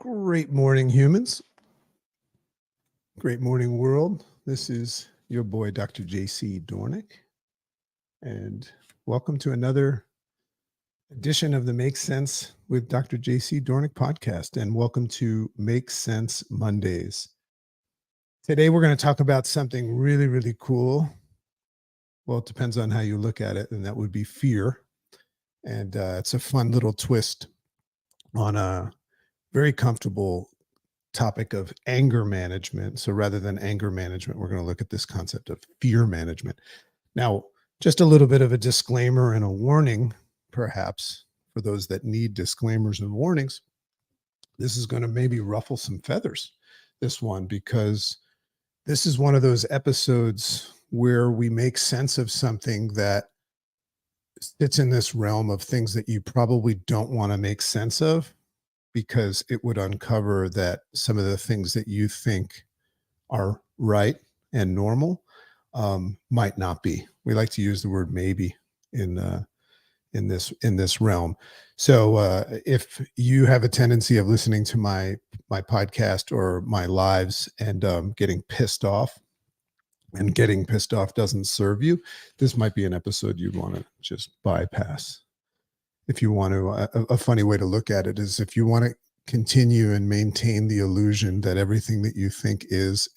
Great morning, humans. Great morning, world. This is your boy, Dr. JC Doornick, and welcome to another edition of the Make Sense with Dr. JC Doornick podcast. And welcome to Make Sense Mondays. Today, we're going to talk about something really, really cool. Well, it depends on how you look at it, and that would be fear. And it's a fun little twist on a very comfortable topic of anger management. So rather than anger management, we're going to look at this concept of fear management. Now, just a little bit of a disclaimer and a warning, perhaps, for those that need disclaimers and warnings. This is going to maybe ruffle some feathers, this one, because this is one of those episodes where we make sense of something that sits in this realm of things that you probably don't want to make sense of, because it would uncover that some of the things that you think are right and normal might not be. We like to use the word maybe in this realm. So if you have a tendency of listening to my podcast or my lives and getting pissed off, and getting pissed off doesn't serve you, this might be an episode you'd want to just bypass. If you want to, a funny way to look at it is, if you want to continue and maintain the illusion that everything that you think is,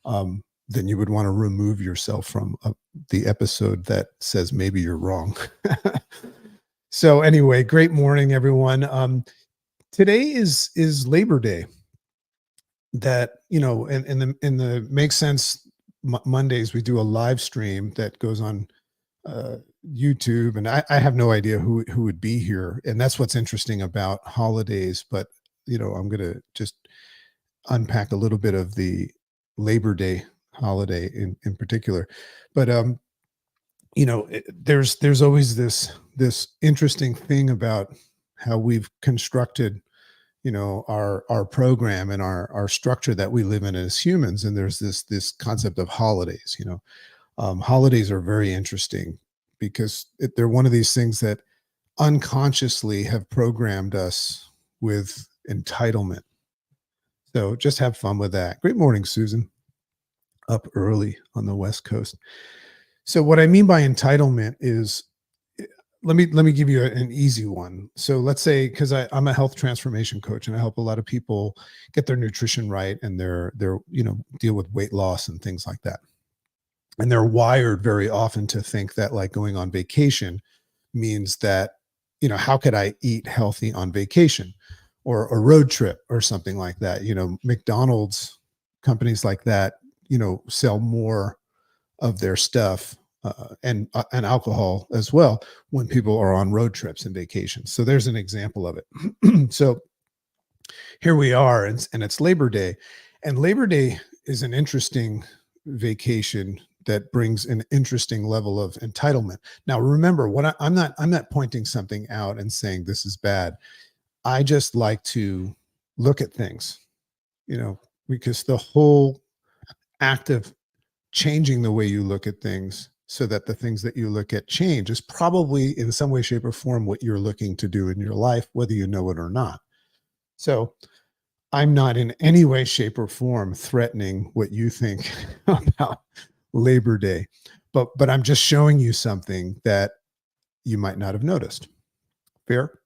then you would want to remove yourself from the episode that says maybe you're wrong. So anyway, great morning, everyone. Today is Labor Day. That, in the Make Sense Mondays, we do a live stream that goes on YouTube, and I have no idea who would be here, and that's what's interesting about holidays. But I'm going to just unpack a little bit of the Labor Day holiday in particular. But there's always this interesting thing about how we've constructed our program and our structure that we live in as humans. And there's this concept of holidays. Holidays are very interesting because they're one of these things that unconsciously have programmed us with entitlement. So just have fun with that. Great morning, Susan, up early on the West Coast. So what I mean by entitlement is, let me give you an easy one. So let's say, because I'm a health transformation coach and I help a lot of people get their nutrition right and their deal with weight loss and things like that. And they're wired very often to think that, like, going on vacation means that, how could I eat healthy on vacation, or a road trip or something like that? McDonald's, companies like that, sell more of their stuff and alcohol as well when people are on road trips and vacations. So there's an example of it. So here we are, and it's Labor Day, and Labor Day is an interesting vacation that brings an interesting level of entitlement. Now, remember, I'm not pointing something out and saying this is bad. I just like to look at things, because the whole act of changing the way you look at things so that the things that you look at change is probably in some way, shape, or form what you're looking to do in your life, whether you know it or not. So I'm not in any way, shape, or form threatening what you think about Labor Day, but I'm just showing you something that you might not have noticed. Fair?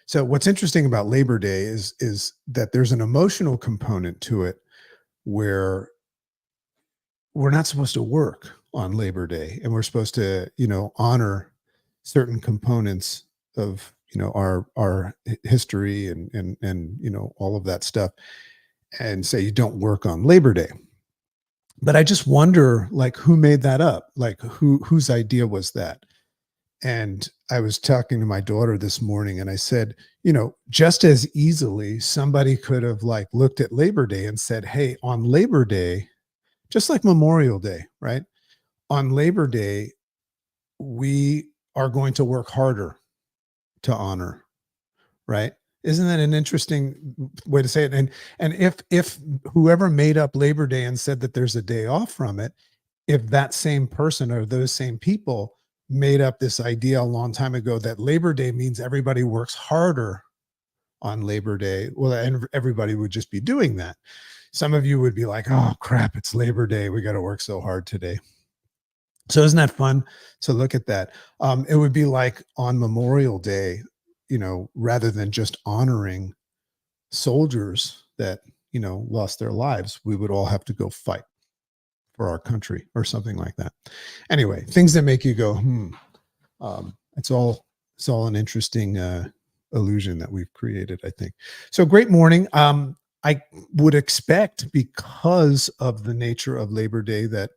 So what's interesting about Labor Day is that there's an emotional component to it, where we're not supposed to work on Labor Day, and we're supposed to, honor certain components of, our history and all of that stuff, and say you don't work on Labor Day. But I just wonder, like, who made that up? Like, whose idea was that? And I was talking to my daughter this morning, and I said, just as easily somebody could have, like, looked at Labor Day and said, hey, on Labor Day, just like Memorial Day, right? On Labor Day, we are going to work harder to honor, right? Isn't that an interesting way to say it? And if whoever made up Labor Day and said that there's a day off from it, if that same person or those same people made up this idea a long time ago that Labor Day means everybody works harder on Labor Day. Well, and everybody would just be doing that. Some of you would be like, oh crap, it's Labor Day. We got to work so hard today. So isn't that fun to look at that? It would be like on Memorial Day, rather than just honoring soldiers that, lost their lives, we would all have to go fight for our country or something like that. Anyway, things that make you go, hmm. It's all an interesting illusion that we've created, I think. So great morning. I would expect, because of the nature of Labor Day, that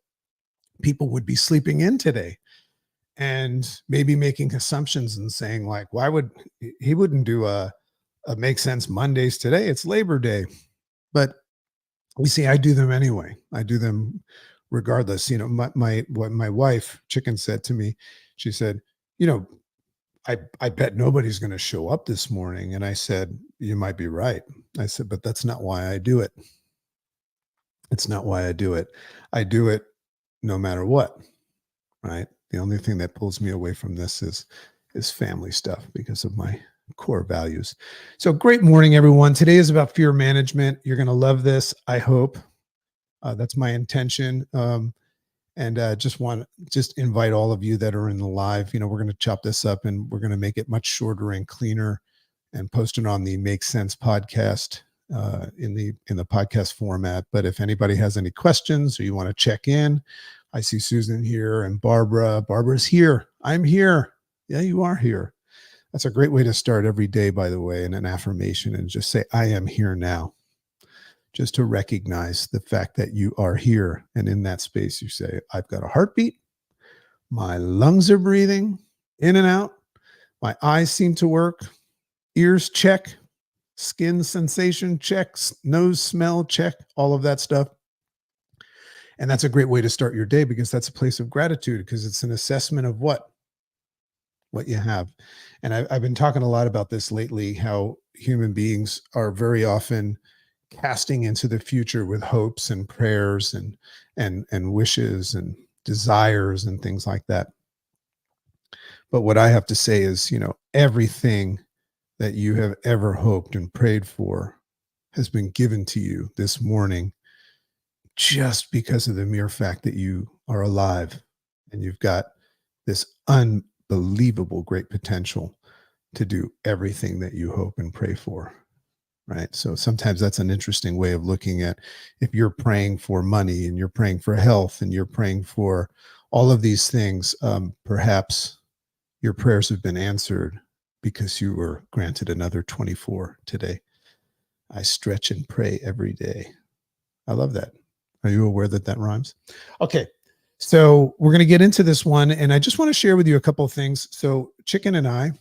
people would be sleeping in today and maybe making assumptions and saying, like, why would he wouldn't do a make sense Mondays today? It's Labor Day. But you see, I do them anyway. I do them regardless. What my wife Chicken said to me, she said, you know, I bet nobody's going to show up this morning. And I said, you might be right. I said, but that's not why I do it. It's not why I do it. I do it no matter what. Right. The only thing that pulls me away from this is family stuff because of my core values. So great morning, everyone. Today is about fear management. You're going to love this, I hope. That's my intention. And just invite all of you that are in the live. We're going to chop this up and we're going to make it much shorter and cleaner and post it on the Make Sense podcast in the podcast format. But if anybody has any questions or you want to check in, I see Susan here and Barbara. Barbara's here. I'm here. Yeah, you are here. That's a great way to start every day, by the way, in an affirmation, and just say, I am here now. Just to recognize the fact that you are here. And in that space, you say, I've got a heartbeat. My lungs are breathing in and out. My eyes seem to work. Ears check. Skin sensation checks. Nose smell check. All of that stuff. And that's a great way to start your day, because that's a place of gratitude, because it's an assessment of what you have. And I've been talking a lot about this lately, how human beings are very often casting into the future with hopes and prayers and wishes and desires and things like that. But what I have to say is, everything that you have ever hoped and prayed for has been given to you this morning, just because of the mere fact that you are alive and you've got this unbelievable great potential to do everything that you hope and pray for. Right. So sometimes that's an interesting way of looking at, if you're praying for money and you're praying for health and you're praying for all of these things, perhaps your prayers have been answered because you were granted another 24 today. I stretch and pray every day. I love that. Are you aware that that rhymes? Okay. So we're going to get into this one, and I just want to share with you a couple of things. So Chicken and I,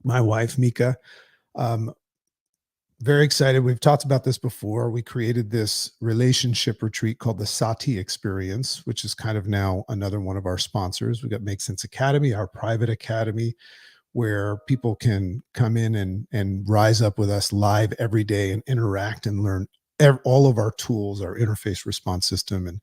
my wife, Mika, very excited. We've talked about this before. We created this relationship retreat called the Sati Experience, which is kind of now another one of our sponsors. We got Make Sense Academy, our private academy, where people can come in and rise up with us live every day and interact and learn all of our tools, our interface response system.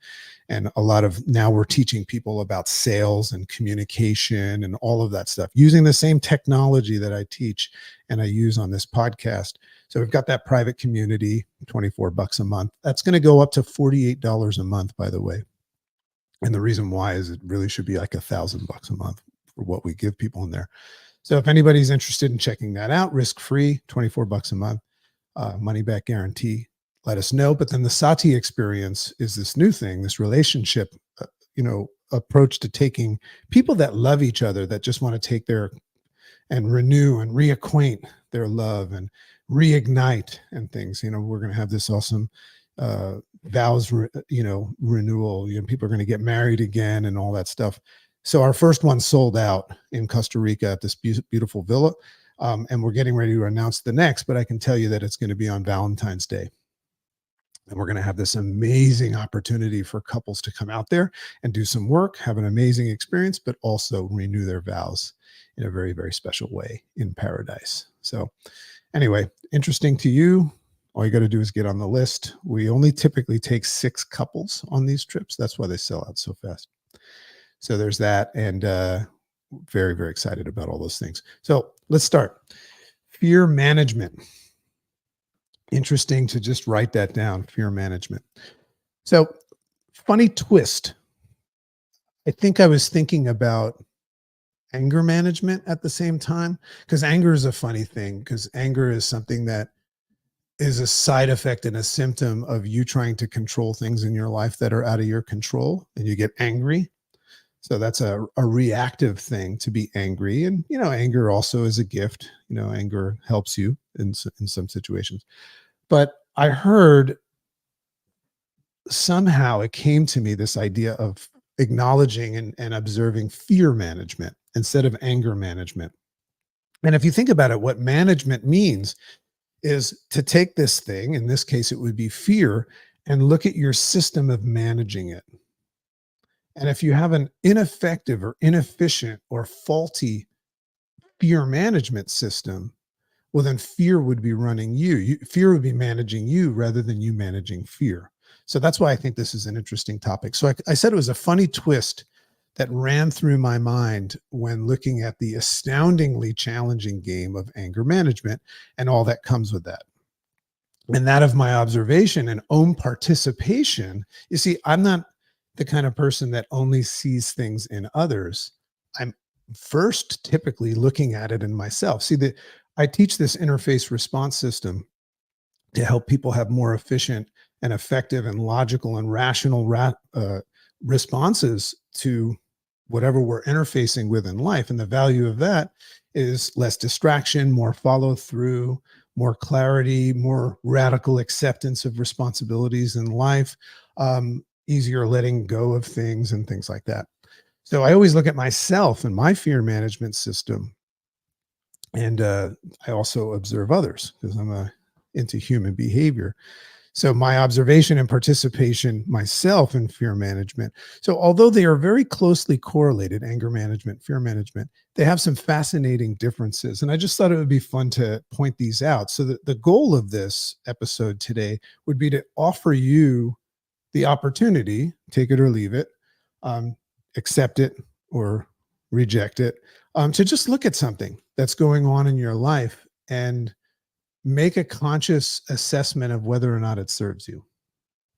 And a lot of, now we're teaching people about sales and communication and all of that stuff using the same technology that I teach and I use on this podcast. So we've got that private community, $24 a month. That's going to go up to $48 a month, by the way. And the reason why is it really should be like $1,000 a month for what we give people in there. So if anybody's interested in checking that out, risk-free, $24 a month, money back guarantee, let us know. But then the Sati Experience is this new thing, this relationship, approach to taking people that love each other, that just want to take their and renew and reacquaint their love and reignite and things. We're going to have this awesome vows, renewal. People are going to get married again and all that stuff. So our first one sold out in Costa Rica at this beautiful villa. And we're getting ready to announce the next, but I can tell you that it's going to be on Valentine's Day. And we're going to have this amazing opportunity for couples to come out there and do some work, have an amazing experience, but also renew their vows in a very, very special way in paradise. So anyway, interesting to you. All you got to do is get on the list. We only typically take 6 couples on these trips. That's why they sell out so fast. So there's that. And very, very excited about all those things. So let's start. Fear management. Interesting to just write that down, fear management. So, funny twist. I think I was thinking about anger management at the same time because anger is a funny thing because anger is something that is a side effect and a symptom of you trying to control things in your life that are out of your control and you get angry. So that's a reactive thing to be angry. And, anger also is a gift. Anger helps you in some situations. But I heard somehow it came to me this idea of acknowledging and observing fear management instead of anger management. And if you think about it, what management means is to take this thing, in this case, it would be fear, and look at your system of managing it. And if you have an ineffective or inefficient or faulty fear management system, well, then fear would be running fear would be managing you rather than you managing fear. So that's why I think this is an interesting topic. So I said it was a funny twist that ran through my mind when looking at the astoundingly challenging game of anger management and all that comes with that. And that of my observation and own participation. You see, I'm not the kind of person that only sees things in others. I'm first typically looking at it in myself. See, that I teach this interface response system to help people have more efficient and effective and logical and rational responses to whatever we're interfacing with in life. And the value of that is less distraction, more follow through, more clarity, more radical acceptance of responsibilities in life, easier letting go of things and things like that. So I always look at myself and my fear management system. And I also observe others because into human behavior. So my observation and participation myself in fear management. So although they are very closely correlated, anger management, fear management, they have some fascinating differences. And I just thought it would be fun to point these out. So the goal of this episode today would be to offer you the opportunity, take it or leave it, um, accept it or reject it, to just look at something that's going on in your life and make a conscious assessment of whether or not it serves you.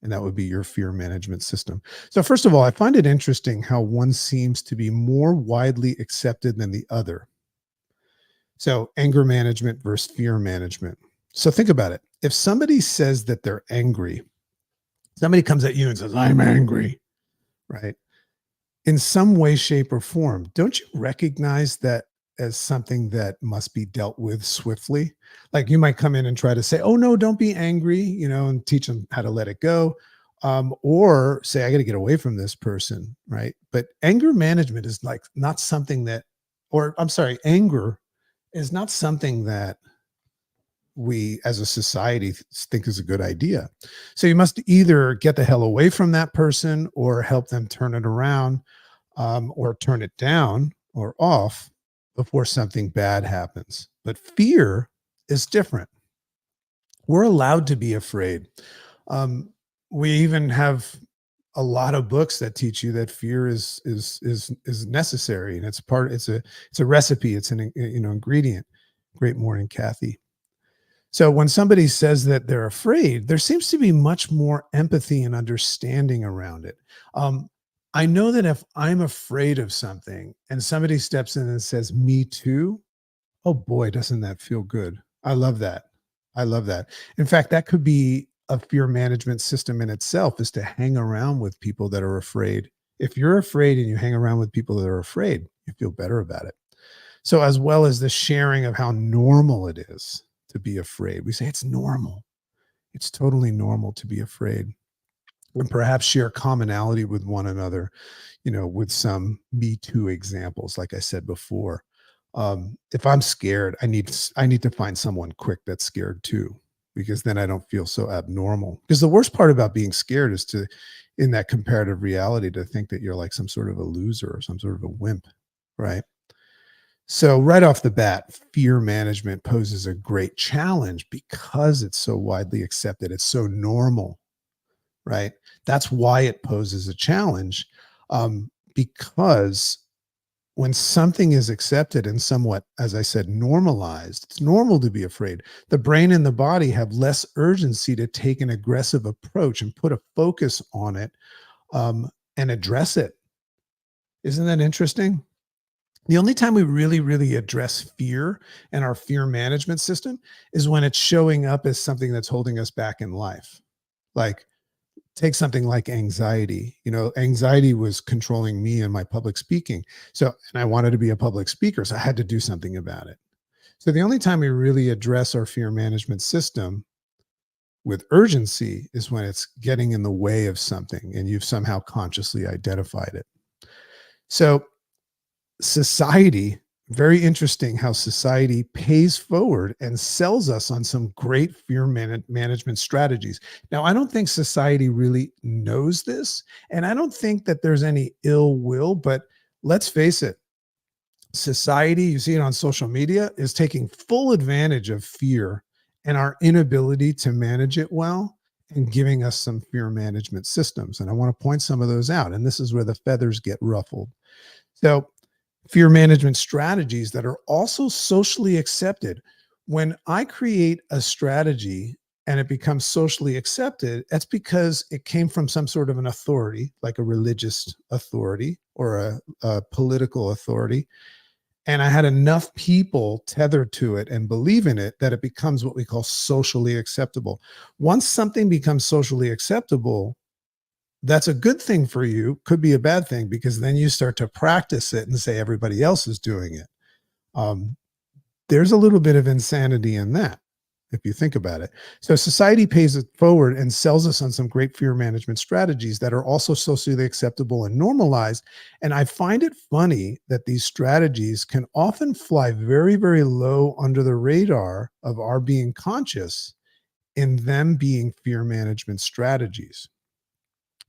And that would be your fear management system. So, first of all, I find it interesting how one seems to be more widely accepted than the other. So, anger management versus fear management. So, think about it. If somebody says that they're angry, somebody comes at you and says, I'm angry, right? In some way, shape, or form, don't you recognize that as something that must be dealt with swiftly? Like you might come in and try to say, "Oh no, don't be angry," and teach them how to let it go, or say, "I got to get away from this person," right? But anger management is like not something that, or I'm sorry, anger is not something that we as a society think is a good idea. So you must either get the hell away from that person or help them turn it around, or turn it down or off before something bad happens. But fear is different. We're allowed to be afraid. Um, we even have a lot of books that teach you that fear is necessary, and it's a recipe. It's an ingredient. Great morning, Kathy. So when somebody says that they're afraid, there seems to be much more empathy and understanding around it. Um, I know that if I'm afraid of something and somebody steps in and says, "Me too," oh boy, doesn't that feel good? I love that. I love that. In fact, that could be a fear management system in itself is to hang around with people that are afraid. If you're afraid and you hang around with people that are afraid, you feel better about it. So, as well as the sharing of how normal it is to be afraid, we say it's normal. It's totally normal to be afraid and perhaps share commonality with one another, with some me too examples, like I said before. If I'm scared, I need to find someone quick that's scared too, because then I don't feel so abnormal. Because the worst part about being scared is in that comparative reality, to think that you're like some sort of a loser or some sort of a wimp, right? So, right off the bat, fear management poses a great challenge because it's so widely accepted. It's so normal, right? That's why it poses a challenge, because when something is accepted and somewhat, as I said, normalized, it's normal to be afraid. The brain and the body have less urgency to take an aggressive approach and put a focus on it, and address it. Isn't that interesting? The only time we really, really address fear and our fear management system is when it's showing up as something that's holding us back in life. Like, take something like anxiety. Anxiety was controlling me and my public speaking. So, and I wanted to be a public speaker, so I had to do something about it. So, the only time we really address our fear management system with urgency is when it's getting in the way of something and you've somehow consciously identified it. So, society, very interesting how society pays forward and sells us on some great fear management strategies. Now, I don't think society really knows this, and I don't think that there's any ill will, but let's face it, society, you see it on social media, is taking full advantage of fear and our inability to manage it well and giving us some fear management systems. And I want to point some of those out. And this is where the feathers get ruffled. So, fear management strategies that are also socially accepted. When I create a strategy and it becomes socially accepted, that's because it came from some sort of an authority, like a religious authority or a political authority. And I had enough people tethered to it and believe in it that it becomes what we call socially acceptable. Once something becomes socially acceptable, that's a good thing for you, could be a bad thing because then you start to practice it and say everybody else is doing it. Um, there's a little bit of insanity in that, if you think about it. So society pays it forward and sells us on some great fear management strategies that are also socially acceptable and normalized. And I find it funny that these strategies can often fly very, very low under the radar of our being conscious in them being fear management strategies.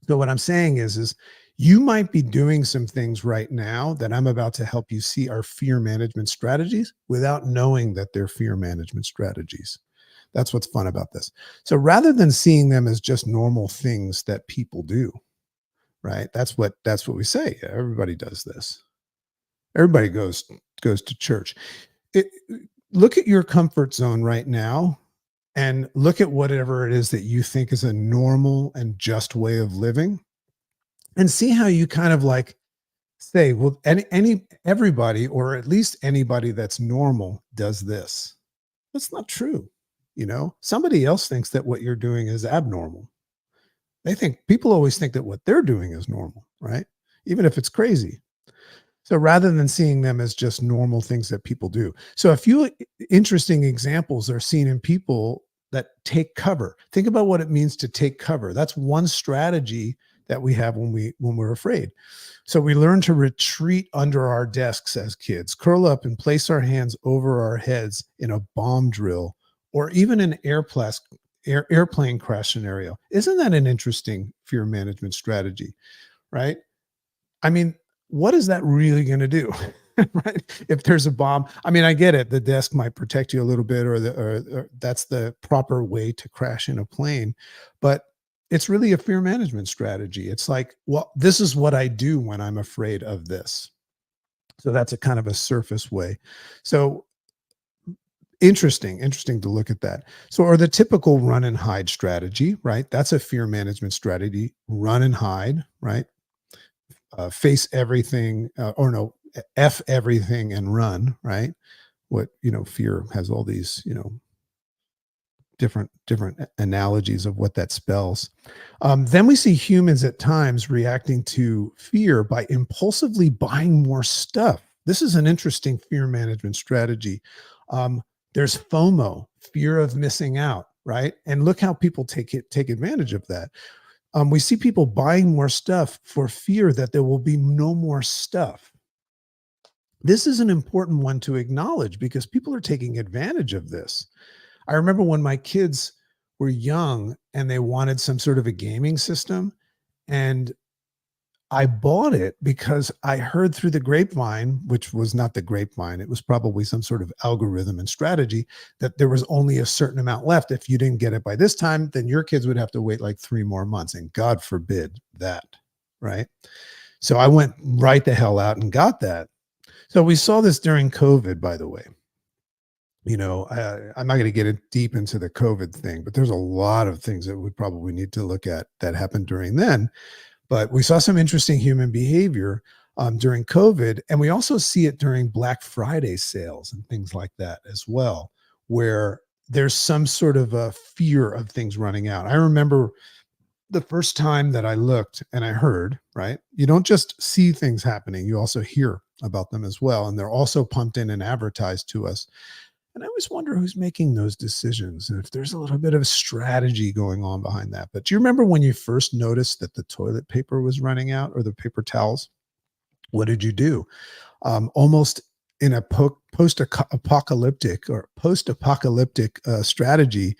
So what I'm saying is you might be doing some things right now that I'm about to help you see are fear management strategies without knowing that they're fear management strategies. That's what's fun about this. So rather than seeing them as just normal things that people do, right? That's what we say. Yeah, everybody does this. Everybody goes to church. It, look at your comfort zone right now and look at whatever it is that you think is a normal and just way of living and see how you kind of like say, well, everybody, or at least anybody that's normal does this. That's not true. Somebody else thinks that what you're doing is abnormal. People always think that what they're doing is normal, right? Even if it's crazy. So rather than seeing them as just normal things that people do. So a few interesting examples are seen in people that take cover. Think about what it means to take cover. That's one strategy that we have when we're afraid. So we learn to retreat under our desks as kids, curl up and place our hands over our heads in a bomb drill or even an airplane crash scenario. Isn't that an interesting fear management strategy, right? I mean, what is that really going to do? Right? If there's a bomb, I mean, I get it. The desk might protect you a little bit, or that's the proper way to crash in a plane, but it's really a fear management strategy. It's like, well, this is what I do when I'm afraid of this. So that's a kind of a surface way. So interesting to look at that. So, or the typical run and hide strategy, right? That's a fear management strategy. Run and hide, right? Face everything, or no, F everything and run, right? Fear has all these, different analogies of what that spells. Then we see humans at times reacting to fear by impulsively buying more stuff. This is an interesting fear management strategy. There's FOMO, fear of missing out, right? And look how people take advantage of that. We see people buying more stuff for fear that there will be no more stuff. This is an important one to acknowledge because people are taking advantage of this. I remember when my kids were young and they wanted some sort of a gaming system, and I bought it because I heard through the grapevine, which was not the grapevine, it was probably some sort of algorithm and strategy, that there was only a certain amount left. If you didn't get it by this time, then your kids would have to wait like 3 more months. And God forbid that, right? So I went right the hell out and got that. So we saw this during COVID, by the way. I'm not going to get deep into the COVID thing, but there's a lot of things that we probably need to look at that happened during then. But we saw some interesting human behavior during COVID, and we also see it during Black Friday sales and things like that as well, where there's some sort of a fear of things running out. I remember the first time that I looked and I heard, right? You don't just see things happening, you also hear about them as well. And they're also pumped in and advertised to us. And I always wonder who's making those decisions and if there's a little bit of strategy going on behind that. But do you remember when you first noticed that the toilet paper was running out or the paper towels? What did you do? Almost in a post-apocalyptic strategy,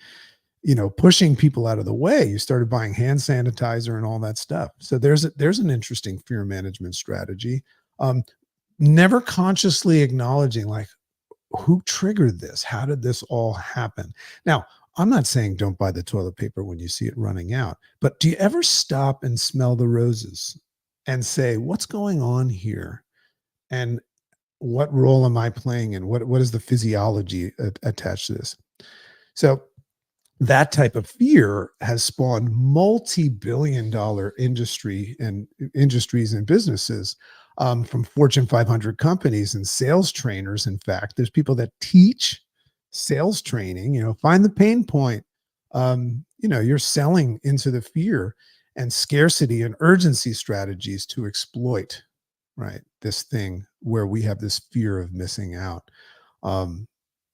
pushing people out of the way. You started buying hand sanitizer and all that stuff. So there's an interesting fear management strategy. Um, Never consciously acknowledging like who triggered this? How did this all happen? Now, I'm not saying don't buy the toilet paper when you see it running out, but do you ever stop and smell the roses and say, what's going on here? And what role am I playing in? What is the physiology attached to this? So that type of fear has spawned multi-billion-dollar industries and businesses, from Fortune 500 companies and sales trainers. In fact, there's people that teach sales training. Find the pain point. You're selling into the fear and scarcity and urgency strategies to exploit, right, this thing where we have this fear of missing out. Um,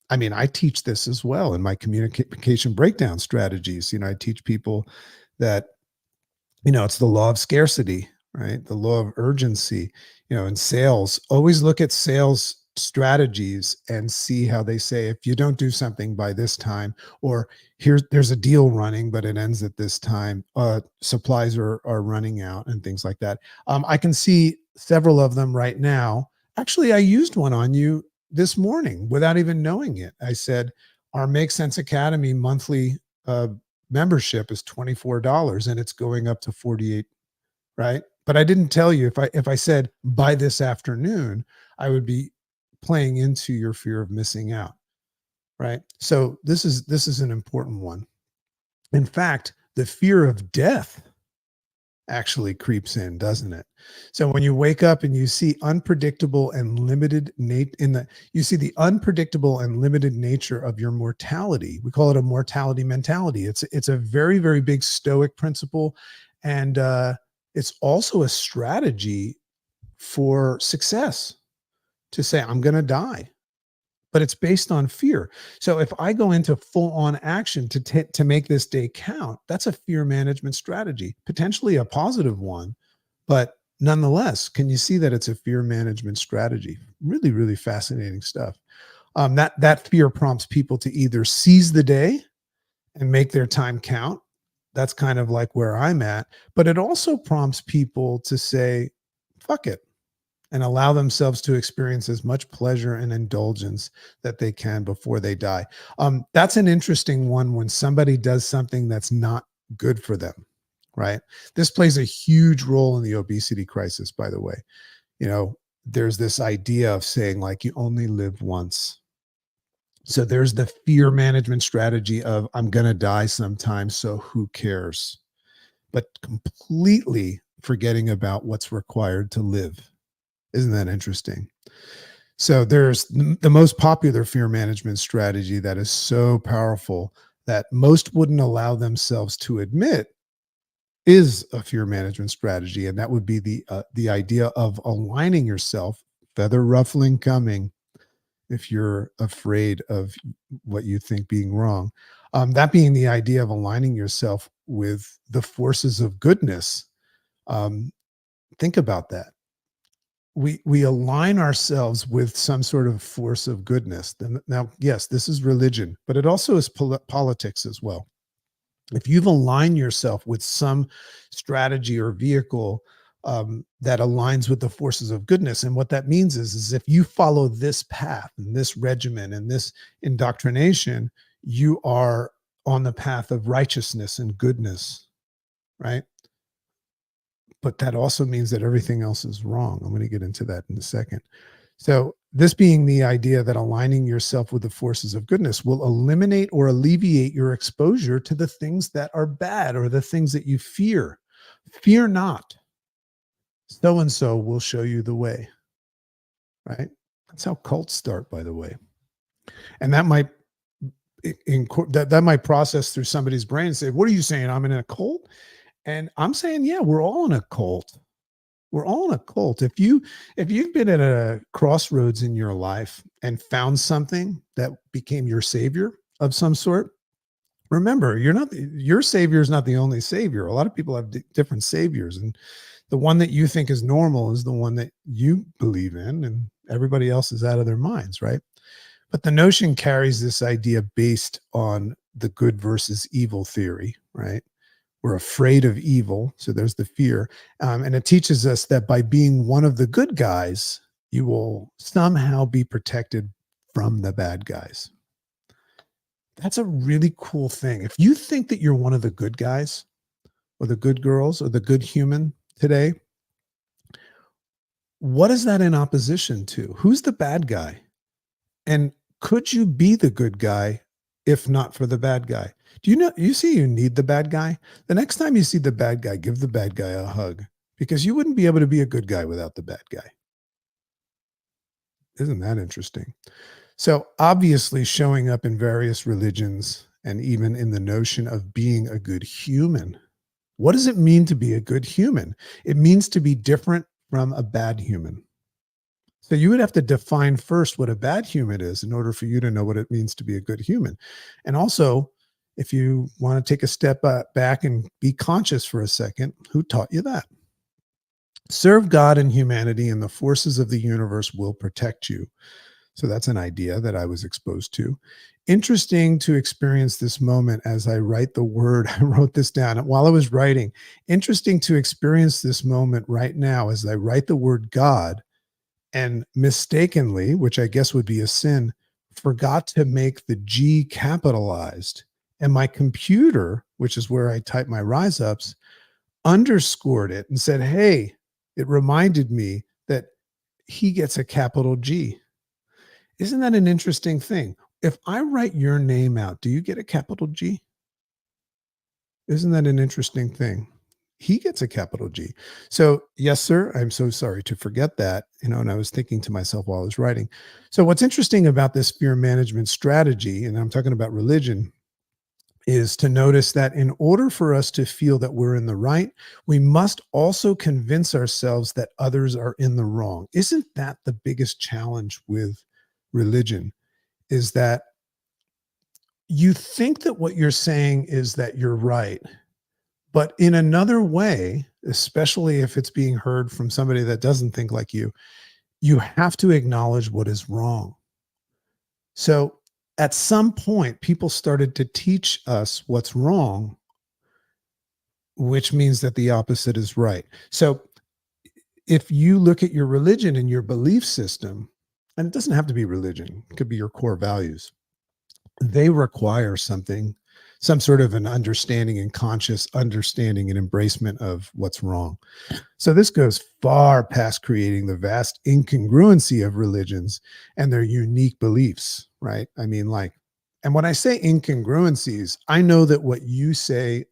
I mean, I teach this as well in my communication breakdown strategies. I teach people that, it's the law of scarcity, right? The law of urgency. In sales, always look at sales strategies and see how they say, if you don't do something by this time, or there's a deal running, but it ends at this time, supplies are running out and things like that. I can see several of them right now. Actually, I used one on you this morning without even knowing it. I said, our Make Sense Academy monthly uh, membership is $24 and it's going up to 48, right? But I didn't tell you, if I said by this afternoon, I would be playing into your fear of missing out, right? So this is an important one. In fact, the fear of death actually creeps in, doesn't it? So when you wake up and you see unpredictable and limited you see the unpredictable and limited nature of your mortality. We call it a mortality mentality. It's a very, very big stoic principle, and it's also a strategy for success, to say I'm going to die, but it's based on fear. So if I go into full on action to make this day count, that's a fear management strategy, potentially a positive one, but nonetheless, can you see that it's a fear management strategy? Really, really fascinating stuff. That fear prompts people to either seize the day and make their time count. That's kind of like where I'm at, but it also prompts people to say, fuck it, and allow themselves to experience as much pleasure and indulgence that they can before they die. That's an interesting one when somebody does something that's not good for them, right? This plays a huge role in the obesity crisis, by the way. There's this idea of saying, like, you only live once. So there's the fear management strategy of, I'm going to die sometime, so who cares? But completely forgetting about what's required to live. Isn't that interesting? So there's the most popular fear management strategy that is so powerful that most wouldn't allow themselves to admit is a fear management strategy, and that would be the idea of aligning yourself, feather ruffling coming, if you're afraid of what you think being wrong. That being the idea of aligning yourself with the forces of goodness. Um, think about that. We align ourselves with some sort of force of goodness. Now, yes, this is religion, but it also is politics as well. If you've aligned yourself with some strategy or vehicle that aligns with the forces of goodness, and what that means is if you follow this path and this regimen and this indoctrination, you are on the path of righteousness and goodness, right? But that also means that everything else is wrong. I'm going to get into that in a second. So, this being the idea that aligning yourself with the forces of goodness will eliminate or alleviate your exposure to the things that are bad or the things that you fear. Fear not. So and so will show you the way, right? That's how cults start, by the way. And that might that might process through somebody's brain and say, "What are you saying? I'm in a cult?" And I'm saying, "Yeah, we're all in a cult. We're all in a cult. If you've been at a crossroads in your life and found something that became your savior of some sort, remember, your savior is not the only savior. A lot of people have different saviors, and the one that you think is normal is the one that you believe in, and everybody else is out of their minds, right? But the notion carries this idea based on the good versus evil theory, right? We're afraid of evil. So there's the fear. And it teaches us that by being one of the good guys, you will somehow be protected from the bad guys. That's a really cool thing. If you think that you're one of the good guys or the good girls or the good human today, what is that in opposition to? Who's the bad guy? And could you be the good guy if not for the bad guy? Do you know you see you need the bad guy? The next time you see the bad guy, give the bad guy a hug because you wouldn't be able to be a good guy without the bad guy. Isn't that interesting? So, obviously, showing up in various religions and even in the notion of being a good human. What does it mean to be a good human? It means to be different from a bad human. So you would have to define first what a bad human is in order for you to know what it means to be a good human. And also, if you want to take a step back and be conscious for a second, who taught you that? Serve God and humanity, and the forces of the universe will protect you. So that's an idea that I was exposed to. Interesting to experience this moment as I write the word. I wrote this down while I was writing. Interesting to experience this moment right now as I write the word God and mistakenly, which I guess would be a sin, forgot to make the G capitalized. And my computer, which is where I type my rise ups, underscored it and said, "Hey, it reminded me that he gets a capital G." Isn't that an interesting thing? If I write your name out, do you get a capital G? Isn't that an interesting thing? He gets a capital G. So, yes, sir, I'm so sorry to forget that, and I was thinking to myself while I was writing. So, what's interesting about this fear management strategy, and I'm talking about religion, is to notice that in order for us to feel that we're in the right, we must also convince ourselves that others are in the wrong. Isn't that the biggest challenge with religion? Is that you think that what you're saying is that you're right, but in another way, especially if it's being heard from somebody that doesn't think like you have to acknowledge what is wrong. So at some point, people started to teach us what's wrong, which means that the opposite is right. So if you look at your religion and your belief system, and it doesn't have to be religion, it could be your core values, they require something, some sort of an understanding and conscious understanding and embracement of what's wrong. So this goes far past creating the vast incongruency of religions and their unique beliefs, right? I mean, like, and when I say incongruencies, I know that what you say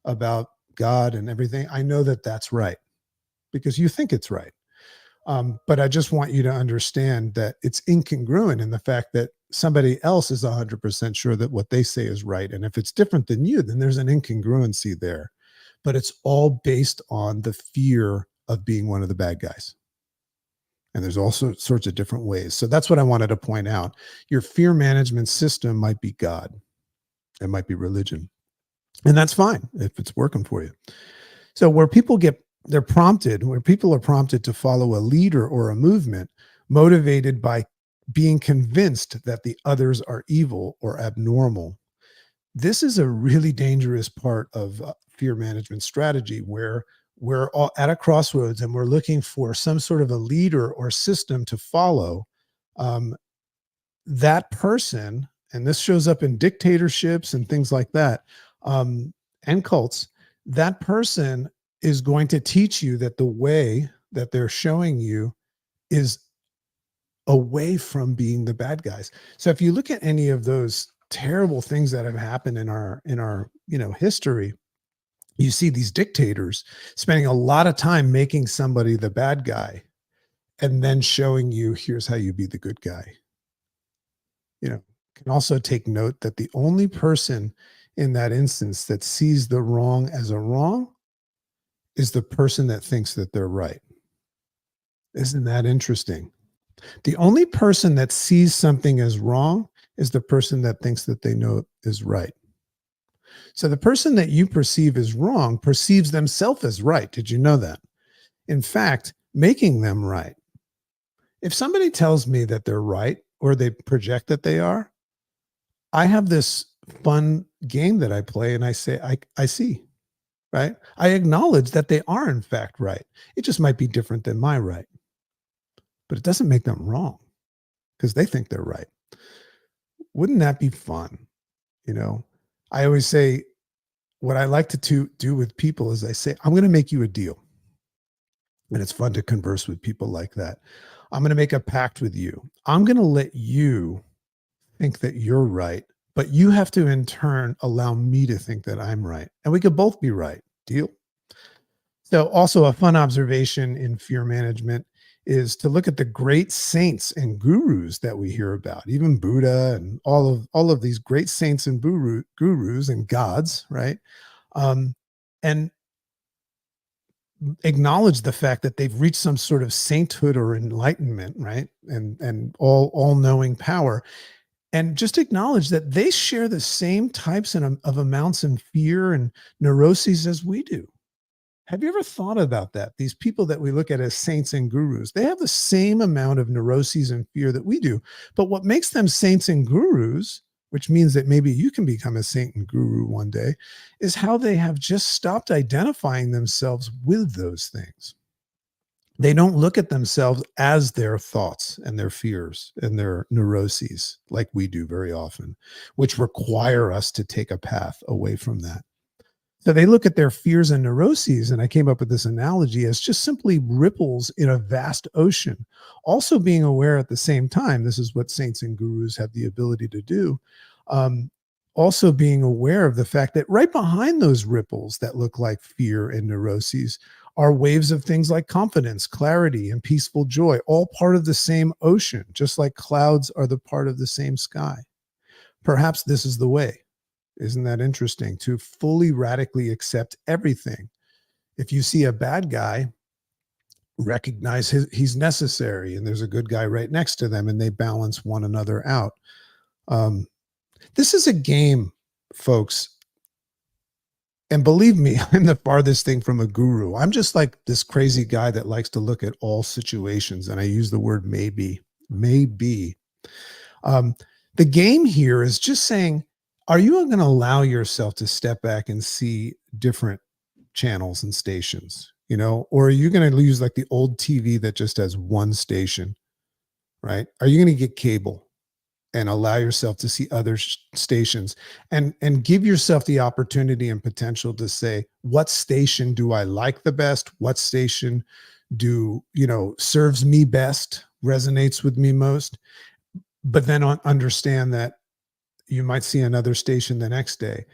about God and everything, I know that that's right because you think it's right. But I just want you to understand that it's incongruent in the fact that somebody else is 100% sure that what they say is right. And if it's different than you, then there's an incongruency there. But it's all based on the fear of being one of the bad guys. And there's all sorts of different ways. So that's what I wanted to point out. Your fear management system might be God, it might be religion. And that's fine if it's working for you. So where people are prompted to follow a leader or a movement motivated by being convinced that the others are evil or abnormal. This is a really dangerous part of fear management strategy where we're all at a crossroads and we're looking for some sort of a leader or system to follow. Um, that person, and this shows up in dictatorships and things like that, and cults, that person is going to teach you that the way that they're showing you is away from being the bad guys. So if you look at any of those terrible things that have happened in our history, you see these dictators spending a lot of time making somebody the bad guy and then showing you, here's how you be the good guy. Can also take note that the only person in that instance that sees the wrong as a wrong is the person that thinks that they're right. Isn't that interesting? The only person that sees something as wrong is the person that thinks that they know is right. So the person that you perceive as wrong perceives themselves as right. Did you know that? In fact, making them right. If somebody tells me that they're right or they project that they are, I have this fun game that I play and I say, I see, right? I acknowledge that they are in fact right. It just might be different than my right, but it doesn't make them wrong because they think they're right. Wouldn't that be fun? You know, I always say what I like to do with people is I say, I'm going to make you a deal. And it's fun to converse with people like that. I'm going to make a pact with you. I'm going to let you think that you're right, but you have to in turn allow me to think that I'm right. And we could both be right. Deal? So, also a fun observation in fear management is to look at the great saints and gurus that we hear about, even Buddha and all of these great saints and gurus and gods, right? Um, and acknowledge the fact that they've reached some sort of sainthood or enlightenment, right? And all knowing power, and just acknowledge that they share the same types of amounts and fear and neuroses as we do. Have you ever thought about that? These people that we look at as saints and gurus, they have the same amount of neuroses and fear that we do. But what makes them saints and gurus, which means that maybe you can become a saint and guru one day, is how they have just stopped identifying themselves with those things. They don't look at themselves as their thoughts and their fears and their neuroses like we do very often, which require us to take a path away from that. So they look at their fears and neuroses, and I came up with this analogy as just simply ripples in a vast ocean. Also, being aware at the same time, this is what saints and gurus have the ability to do. Um, Also, being aware of the fact that right behind those ripples that look like fear and neuroses are waves of things like confidence, clarity, and peaceful joy, all part of the same ocean, just like clouds are the part of the same sky. Perhaps this is the way. Isn't that interesting? To fully radically accept everything. If you see a bad guy, recognize he's necessary and there's a good guy right next to them and they balance one another out. Um, this is a game, folks. And believe me, I'm the farthest thing from a guru. I'm just like this crazy guy that likes to look at all situations. And I use the word maybe, maybe. Um, the game here is just saying, are you going to allow yourself to step back and see different channels and stations, or are you going to use like the old TV that just has one station, right? Are you going to get cable and allow yourself to see other stations and give yourself the opportunity and potential to say, what station do I like the best? What station serves me best, resonates with me most? But then understand that you might see another station the next day.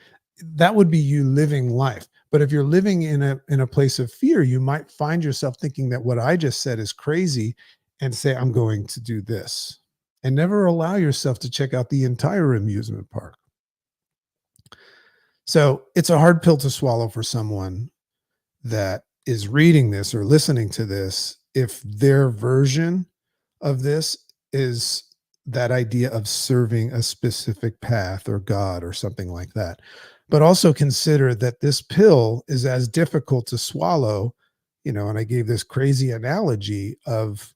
That would be you living life. But if you're living in a place of fear, you might find yourself thinking that what I just said is crazy and say, I'm going to do this. And never allow yourself to check out the entire amusement park. So it's a hard pill to swallow for someone that is reading this or listening to this if their version of this is that idea of serving a specific path or God or something like that. But also consider that this pill is as difficult to swallow, and I gave this crazy analogy of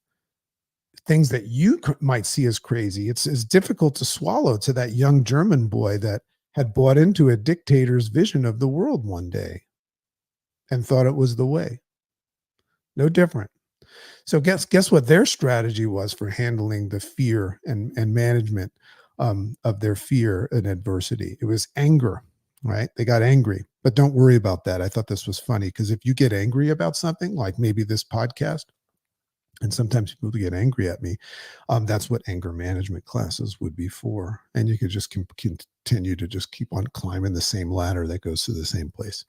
things that you might see as crazy. It's as difficult to swallow to that young German boy that had bought into a dictator's vision of the world one day and thought it was the way. No different. So guess what their strategy was for handling the fear and management of their fear and adversity. It was anger, right? They got angry, but don't worry about that. I thought this was funny because if you get angry about something, like maybe this podcast, And sometimes people get angry at me. That's what anger management classes would be for. And you could just continue to just keep on climbing the same ladder that goes to the same place.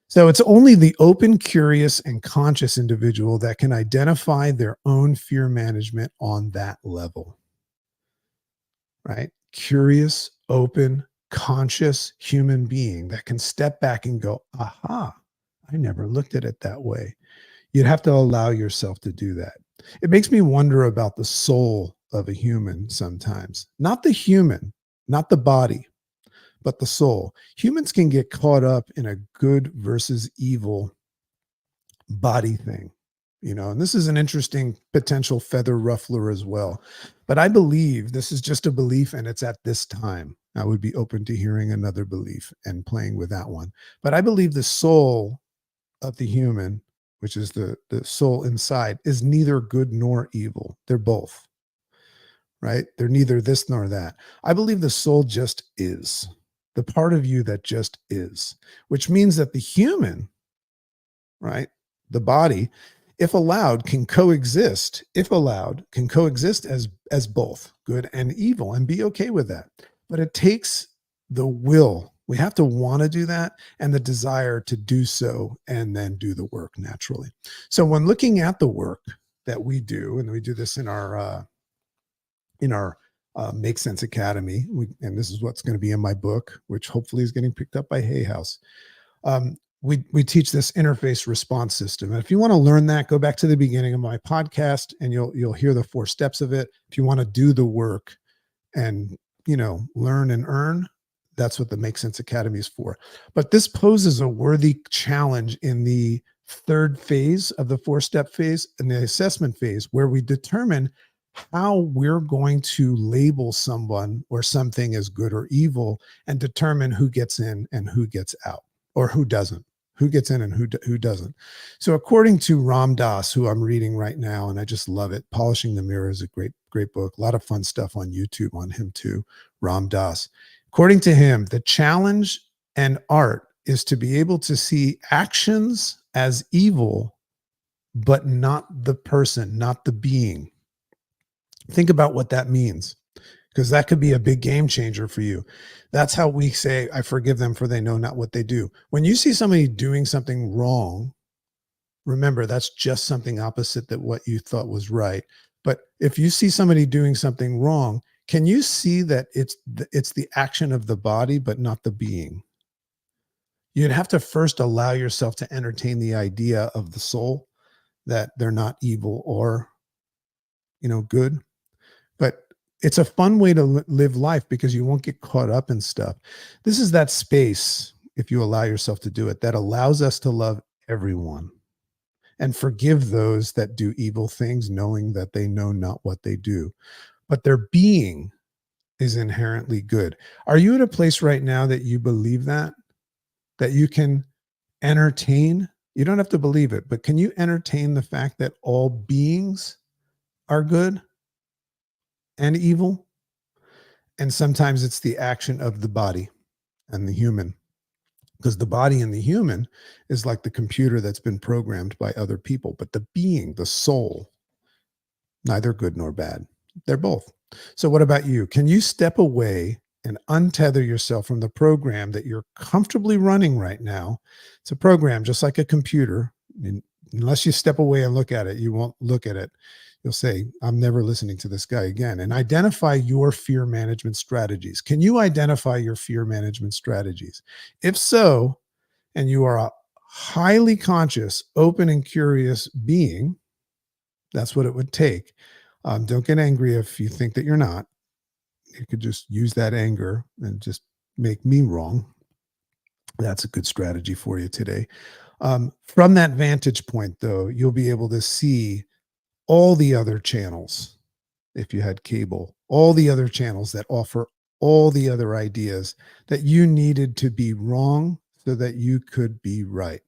So it's only the open, curious, and conscious individual that can identify their own fear management on that level, right? Curious, open, conscious human being that can step back and go, aha, I never looked at it that way. You'd have to allow yourself to do that. It makes me wonder about the soul of a human sometimes, not the human, not the body, but the soul. Humans can get caught up in a good versus evil body thing, and this is an interesting potential feather ruffler as well. But I believe this is just a belief and it's at this time. I would be open to hearing another belief and playing with that one. But I believe the soul of the human, which is the soul inside, is neither good nor evil. They're both, right? They're neither this nor that. I believe the soul just is, the part of you that just is, which means that the human, right? The body, if allowed, can coexist. If allowed, can coexist as both good and evil and be okay with that. But it takes the will. We have to want to do that and the desire to do so and then do the work naturally. So when looking at the work that we do, and we do this in our Make Sense Academy, and this is what's going to be in my book, which hopefully is getting picked up by Hay House. We teach this interface response system. And if you want to learn that, go back to the beginning of my podcast and you'll hear the 4 steps of it. If you want to do the work and, learn and earn, that's what the Make Sense Academy is for. But this poses a worthy challenge in the 3rd phase of the 4-step phase, in the assessment phase, where we determine how we're going to label someone or something as good or evil and determine who gets in and who gets out, or who doesn't, who gets in and who doesn't. So according to Ram Dass, who I'm reading right now, and I just love it. Polishing the Mirror is a great book. A lot of fun stuff on YouTube on him too, Ram Dass. According to him, the challenge and art is to be able to see actions as evil, but not the person, not the being. Think about what that means, because that could be a big game changer for you. That's how we say, I forgive them for they know not what they do. When you see somebody doing something wrong, remember that's just something opposite that what you thought was right. But if you see somebody doing something wrong, can you see that it's the action of the body, but not the being? You'd have to first allow yourself to entertain the idea of the soul, that they're not evil or, good. But it's a fun way to live life because you won't get caught up in stuff. This is that space, if you allow yourself to do it, that allows us to love everyone and forgive those that do evil things, knowing that they know not what they do. But their being is inherently good. Are you at a place right now that you believe that you can entertain? You don't have to believe it, but can you entertain the fact that all beings are good and evil? And sometimes it's the action of the body and the human, because the body and the human is like the computer that's been programmed by other people. But the being, the soul, neither good nor bad. They're both. So what about you? Can you step away and untether yourself from the program that you're comfortably running right now? It's a program just like a computer. And unless you step away and look at it, you won't look at it. You'll say, I'm never listening to this guy again. And identify your fear management strategies. Can you identify your fear management strategies? If so, and you are a highly conscious, open, and curious being, that's what it would take. Don't get angry if you think that you're not. You could just use that anger and just make me wrong. That's a good strategy for you today. From that vantage point, though, you'll be able to see all the other channels, if you had cable, all the other channels that offer all the other ideas that you needed to be wrong so that you could be right.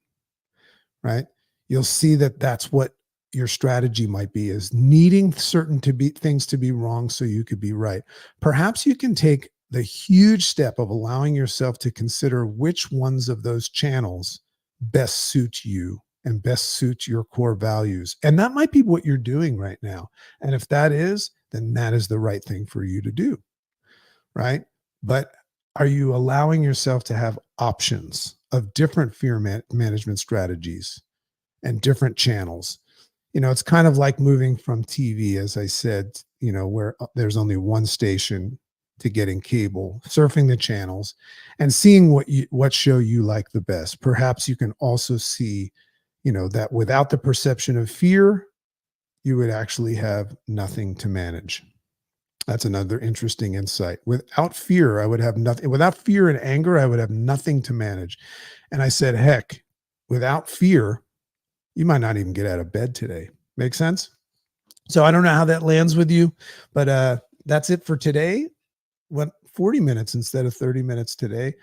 Right? You'll see that that's what your strategy might be, is needing certain things to be wrong so you could be right. Perhaps you can take the huge step of allowing yourself to consider which ones of those channels best suit you and best suits your core values. And that might be what you're doing right now. And if that is, then that is the right thing for you to do, right? But are you allowing yourself to have options of different fear management strategies and different channels? It's kind of like moving from TV, as I said, where there's only one station, to getting cable, surfing the channels and seeing what show you like the best. Perhaps you can also see, that without the perception of fear, you would actually have nothing to manage. That's another interesting insight. Without fear, I would have nothing. Without fear and anger, I would have nothing to manage. And I said, heck, without fear, you might not even get out of bed today. Make sense? So I don't know how that lands with you, but that's it for today. Went 40 minutes instead of 30 minutes today.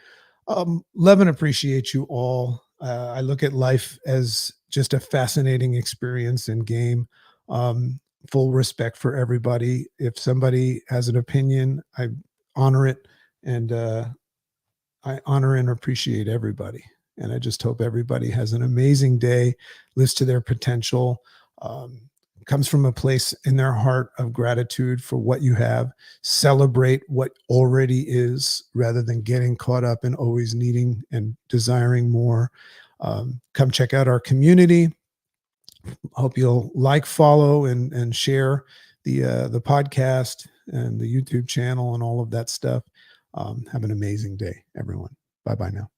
Love and appreciate you all. I look at life as just a fascinating experience and game. Full respect for everybody. If somebody has an opinion, I honor it, and I honor and appreciate everybody. And I just hope everybody has an amazing day, lives to their potential, um, comes from a place in their heart of gratitude for what you have. Celebrate what already is rather than getting caught up in always needing and desiring more. Come check out our community. Hope you'll like, follow, and share the podcast and the YouTube channel and all of that stuff. Have an amazing day, everyone. Bye bye now.